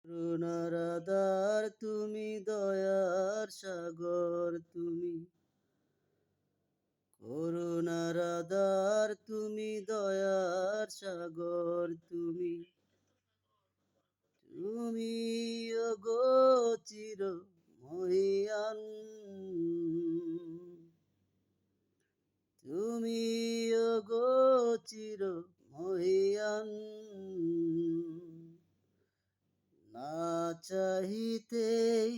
করুণার আধার তুমি, দয়ার সাগর তুমি। করুণার আধার তুমি, দয়ার সাগর তুমি। তুমি ওগো চির মহিয়ান, তুমি ওগো চির মহিয়ান। না চাহিতেই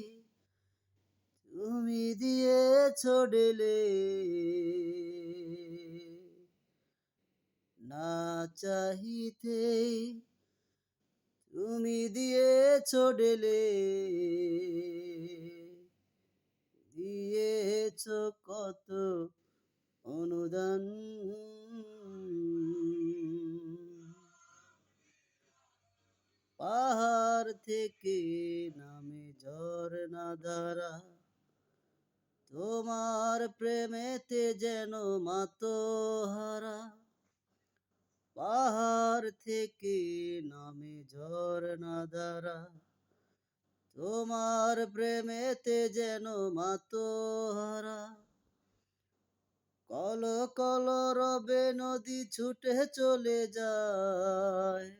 তুমি দিয়েছ ঢেলে, না চাহিতেই তুমি দিয়েছ ঢেলে। দিয়েছ কত অনুদান, পাহাড় থেকে নামে ঝরনা ধারা, তোমার প্রেমেতে যেন মাতোহারা। পাহাড় থেকে নামে ঝরনা ধারা, তোমার প্রেমেতে যেন মাতোহারা। কল কল রবে নদী ছুটে চলে যায়,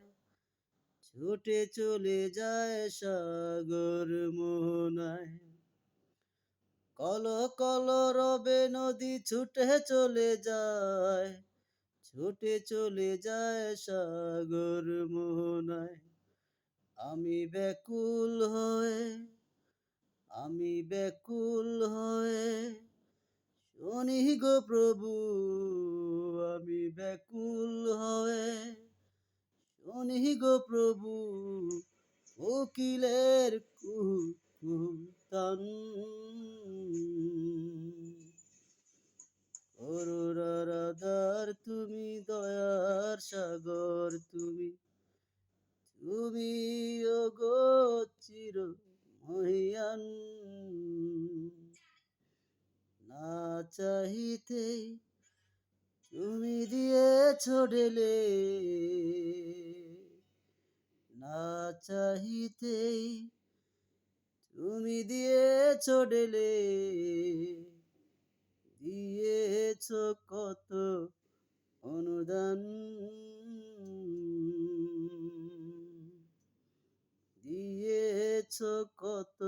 ছুটে চলে যায় সাগর মোহনায়। কল কল রবে নদী ছুটে চলে যায়, ছুটে চলে যায় সাগর মোহনায়। আমি ব্যাকুল হয়ে, আমি ব্যাকুল হয়ে শুনি গো প্রভু, আমি ব্যাকুল হয়ে শুনি গো প্রভু। কোকিলের কুহু কুহু তান। করুণার আধার তুমি, দয়ার সাগর তুমি। তুমি ওগো চির মহিয়ান, না চাহিতেই তুমি দিয়েছ ঢেলে, না চাহিতেই তুমি দিয়েছ ঢেলে। দিয়েছ কত অনুদান, দিয়েছ কত